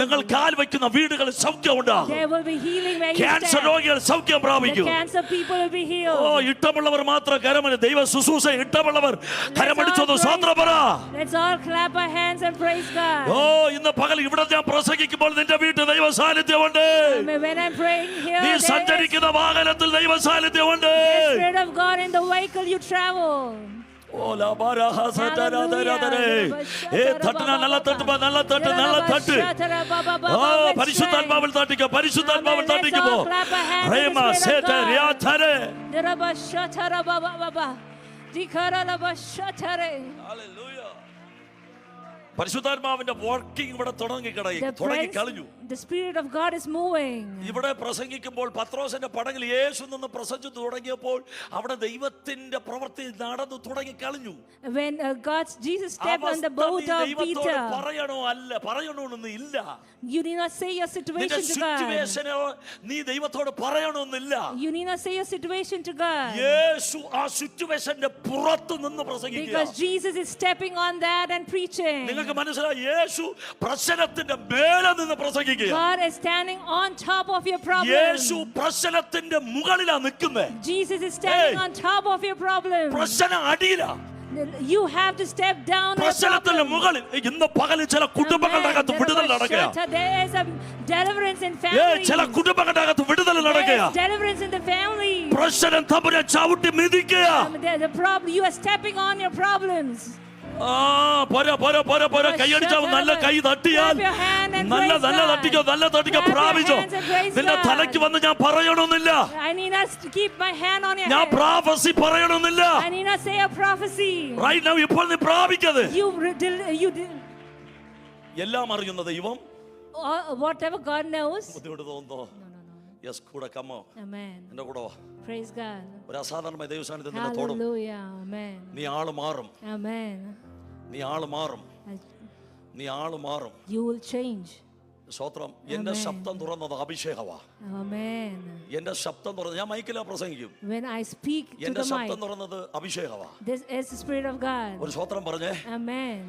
നിങ്ങൾ കാൽ വയ്ക്കുന്ന വീടുകളിൽ സൗഖ്യം ഉണ്ടാകും. There will be healing where you cancer stand. രോഗികൾ സൗഖ്യം പ്രാപിക്കും. The cancer people will be healed. ഓ ഇഷ്ടമുള്ളവർ മാത്രം കരമടി ദൈവ ശുശ്രൂഷ ഇഷ്ടമുള്ളവർ കരമടിച്ചത് സ്വതന്ത്രം പറ. Let's all clap our hands and praise God. ഓ ഇന്ന് പകൽ ഇവിടെ ഞാൻ പ്രസംഗിക്കുമ്പോൾ നിന്റെ വീട്ടിൽ ദൈവ സാന്നിധ്യമുണ്ട്. When I'm praying here, നീ സഞ്ചരിക്കുന്ന വാഹനത്തിൽ ദൈവ സാന്നിധ്യമുണ്ട്. the Spirit of God in the vehicle you travel. നല്ല തട്ട് പരിശുദ്ധാത്മാവിൽ തട്ടിക്കോ, പരിശുദ്ധാത്മാവിൽ തട്ടിക്കുമോ. പരിശുദ്ധാത്മാവിന്റെ വർക്കിംഗ് ഇവിടെ തുടങ്ങി കളഞ്ഞു. The Spirit of God is moving. ഇവിടെ പ്രസംഗിക്കുമ്പോൾ പത്രോസിന്റെ പടകിൽ യേശു നിന്ന് പ്രസംഗിച്ചു തുടങ്ങിയപ്പോൾ അവിടെ ദൈവത്തിന്റെ പ്രവൃത്തി നടന്നു തുടങ്ങി കളഞ്ഞു. When Jesus stepped on the boat of Peter, പറയണമെന്ന് ഇല്ല. You need not say your situation to God. നീ ദൈവത്തോട് പറയണമെന്നില്ല. You need not say your situation to God. യേശു ആ സിറ്റുവേഷന്റെ പുറത്തു നിന്ന് പ്രസംഗിക്കുക. Because Jesus is stepping on that and preaching. നിങ്ങൾക്ക് മനസ്സിലായി, യേശു പ്രശ്നത്തിന്റെ മേലെ നിന്ന് പ്രസംഗിക്കുക. God is standing on top of your problem. യേശു പ്രശ്നത്തിന്റെ മുകളിലാണ് നിൽക്കുന്നത്. Jesus is standing on top of your problem. പ്രശ്നം അടിയിലാ. You have to step down. പ്രശ്നത്തിന്റെ മുകളിൽ ഇന്ന് പകൽ ചില കുടുംബങ്ങളുടെ അകത്ത് വിടുതൽ നടക്കുക. There is a deliverance in family. ചില കുടുംബങ്ങളുടെ അകത്ത് വിടുതൽ നടക്കുക. Deliverance in the family. പ്രശ്നം തമ്പുരാൻ ചവിട്ടി മിതിക്കുക. The problem, you are stepping on your problems. കൈയടിച്ചാൽ നല്ല കൈ തട്ടിയാൽ നല്ല തട്ടിക്കോ പ്രാപിച്ചോ. നിന്റെ തലയ്ക്ക് വന്ന് ഞാൻ പറയണമെന്നില്ല. ഞാൻ പ്രാഫസി പറയണമെന്നില്ല. Right now ഇപ്പോൾ നീ പ്രാപിക്കത്. എല്ലാം അറിയുന്ന ദൈവം whatever God knows. ബുദ്ധിമുട്ട് തോന്നുന്നോ? യെസ്, കൂടെ കമ്മോ. എന്റെ കൂടെ വാ. Praise God. ഒരു അസാധാരണമായ ദൈവസാന്നിധ്യം നിന്നെ തൊടും. നീ ആള് മാറും. നീ ആള് മാറും. നീ ആള് മാറും. You will change. സ്തോത്രം. എന്റെ ശബ്ദം തുറന്നത് അഭിഷേകവാ. എന്റെ ശബ്ദം തുറന്നത് ഞാൻ മൈക്കിലാ പ്രസംഗിക്കും. When I speak to the mic, എന്റെ ശബ്ദം തുറന്നത് അഭിഷേകവാ. This is the Spirit of God. ഒരു സ്തോത്രം പറഞ്ഞേ. Amen.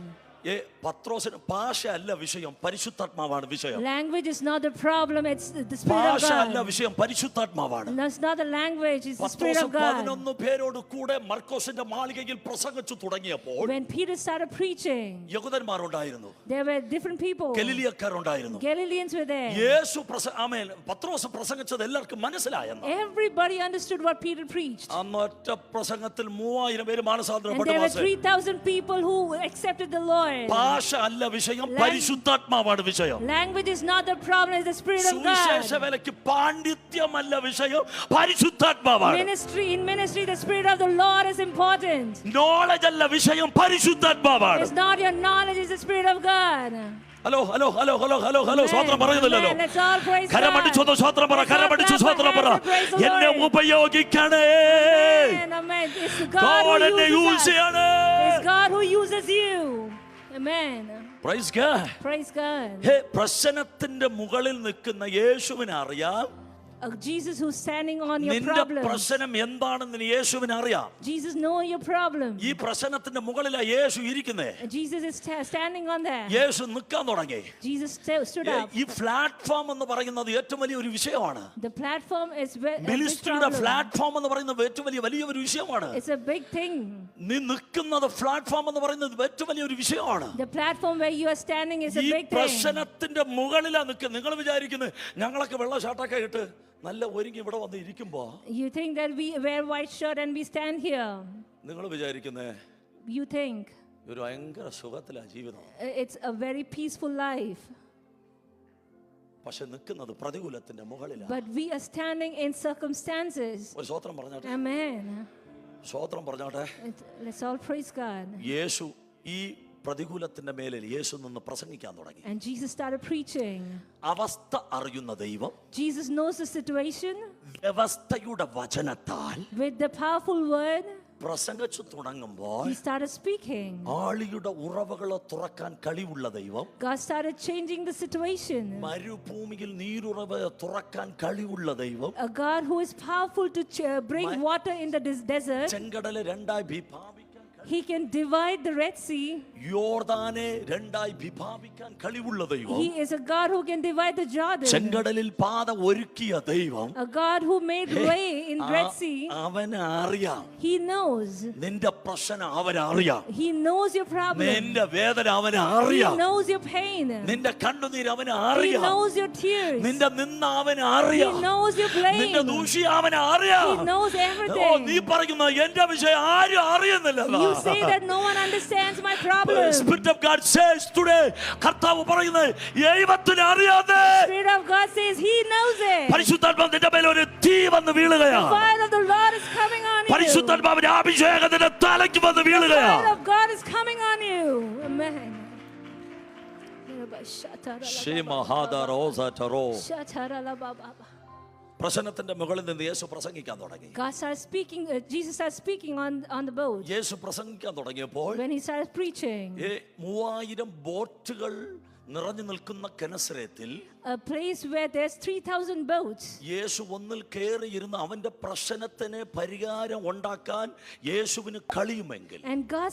പത്രോസിന് ഭാഷ അല്ല വിഷയം, പരിശുദ്ധാത്മാവാണ് വിഷയം. Language is not the problem, it's the Spirit of God. ഭാഷ അല്ല വിഷയം, പരിശുദ്ധാത്മാവാണ്. That's not the language, it's the Spirit of God. 11 പേരോട് കൂടെ മർക്കോസിന്റെ മാളികയിൽ പ്രസംഗിച്ചു തുടങ്ങിയപ്പോൾ when Peter started preaching, യഹൂദന്മാരുണ്ടായിരുന്നു. there were different people. ഗലീലിയക്കാരുണ്ടായിരുന്നു. Galileans were there. യേശു പത്രോസ് പ്രസംഗിച്ചത് എല്ലാവർക്കും മനസ്സിലായെന്ന്. Everybody understood what Peter preached. അന്നൊറ്റ പ്രസംഗത്തിൽ 3000 പേര് മാനസാന്തരപ്പെട്ടു. There were 3000 people who accepted the Lord. ഭാഷ അല്ല വിഷയം, പരിശുദ്ധാത്മാവാണ് വിഷയം. Language is not the problem, it's the Spirit of God. സുവിശേഷ വേലയ്ക്ക് പാണ്ഡിത്യമല്ല വിഷയം, പരിശുദ്ധാത്മാവാണ്. In ministry the Spirit of the Lord is important. Knowledge അല്ല വിഷയം, പരിശുദ്ധാത്മാവാണ്. It's not your knowledge, it's the Spirit of God. Hello സ്വതന്ത്രം പറയുന്നില്ലല്ലോ. കരമടിച്ചോ സ്വതന്ത്രം പറ, കരമടിച്ചു സ്വതന്ത്രം പറ. എന്നെ ഉപയോഗിക്കണേ. God എന്നെ യൂസ് ചെയ്യണേ. It's God who uses you. Amen. Praise God. Praise God. പ്രശ്നത്തിന്റെ മുകളിൽ നിൽക്കുന്ന യേശുവിനെ അറിയാം. Jesus who's standing on your problem. നിന്റെ പ്രശ്നം എന്താണെന്ന് യേശുവിനെ അറിയാം. Jesus know your problem. ഈ പ്രശ്നത്തിന്റെ മുകളിലാ യേശു ഇരിക്കുന്നേ. Jesus is standing on there. യേശു നിൽക്കാൻ തുടങ്ങി. Jesus stood up. ഈ പ്ലാറ്റ്ഫോം എന്ന് പറയുന്നത് ഏറ്റവും വലിയ ഒരു വിഷയമാണ്. The platform is മിനിസ്ട്രിയുടെ പ്ലാറ്റ്ഫോം എന്ന് പറയുന്നത് ഏറ്റവും വലിയ ഒരു വിഷയമാണ്. It's a big thing. നീ നിൽക്കുന്നത് പ്ലാറ്റ്ഫോം എന്ന് പറയുന്നത് ഏറ്റവും വലിയ ഒരു വിഷയമാണ്. The platform where you are standing is a big thing. ഈ പ്രശ്നത്തിന്റെ മുകളിലാ നിൽക്കുന്നത്. നിങ്ങൾ വിചാരിക്കുന്നത് ഞങ്ങളൊക്കെ വെള്ള ഷർട്ടൊക്കെ ഇട്ട് നല്ല ഒരുങ്ങി ഇവിടെ വന്ന് ഇരിക്കുമ്പോ, you think that we wear white shirt and we stand here, നിങ്ങൾ വിചാരിക്കുന്നേ you think ഒരു ഭയങ്കര സുഖത്തിലാ ജീവിതം. It's a very peaceful life. പക്ഷെ നിൽക്കുന്നത് പ്രതികൂലത്തിന്റെ മുകളിലാണ്. But we are standing in circumstances. ഒരു സ്തോത്രം പറഞ്ഞാട്ടെ. Amen. സ്തോത്രം പറഞ്ഞാട്ടെ. Let's all praise God. യേശു ഈ പ്രതികൂലത്തിന്റെ മേലിൽ യേശു നിന്ന് പ്രസംഗിക്കാൻ തുടങ്ങി. And Jesus started preaching. അവസ്ഥ അറിയുന്ന ദൈവം, Jesus knows the situation. വ്യവസ്ഥയുടെ വചനത്താൽ, with the powerful word, പ്രസംഗിച്ചു തുടങ്ങുമ്പോൾ he started speaking. ആളിയുടെ ഉറവകളെ തുറക്കാൻ കഴിവുള്ള ദൈവം, God started changing the situation. മരുഭൂമിയിൽ നീരുറവ തുറക്കാൻ കഴിവുള്ള ദൈവം, a God who is powerful to bring water in the desert. ചെങ്കടലെ രണ്ടായി വിഭാഗിക്കാൻ He can divide the Red Sea. യോർദാനെ രണ്ടായി വിഭാഗിക്കാൻ കഴിവുള്ള ദൈവം. He is a God who can divide the Jordan. ചെങ്കടലിൽ പാത ഒരുക്കിയ ദൈവം. A God who made way in Red Sea. അവനെ അറിയാം. He knows. നിന്റെ പ്രശ്നം അവനെ അറിയാം. He knows your problem. നിന്റെ വേദന അവനെ അറിയാം. He knows your pain. നിന്റെ കണ്ണുനീർ അവനെ He അറിയാം. knows your tears. നിന്റെ നിന്ന അവനെ അറിയാം. He knows your blame. നിന്റെ ദൂഷി അവനെ അറിയാം. He knows everything. ഓ നീ പറയുന്ന എന്റെ വിഷയം ആരും അറിയുന്നില്ല. You say that no one understands my problem. Spirit of God says today, കർത്താവ് പറയുന്നത് ദൈവത്തിന് അറിയാതെ. Spirit of God says He knows it. പരിശുദ്ധാത്മാവ് നിന്റെ മേൽ ഒരു തീ വന്ന് വീഴുകയാണ്. The fire of the Lord is coming on you. പരിശുദ്ധാത്മാവിന്റെ അഭിഷേകം നിന്റെ തലയ്ക്ക് വന്ന് The വീഴുകയാണ്. fire of God is coming on you. Amen. പ്രശ്നത്തിന്റെ മുകളിൽ നിന്ന് യേശു പ്രസംഗിക്കാൻ തുടങ്ങി. God started speaking. Jesus started speaking on the boat. യേശു പ്രസംഗിക്കാൻ തുടങ്ങിയപ്പോൾ When he started preaching, 3000 ബോട്ടുകൾ നിറഞ്ഞു നിൽക്കുന്ന കെനസരത്തിൽ, a place where there's 3,000 boats. യേശു ഒന്നിൽ കയറിയിരുന്ന അവന്റെ പ്രശ്നത്തിന് പരിഹാരം ഉണ്ടാക്കാൻ യേശുവിന് കഴിയുമെങ്കിൽ, And God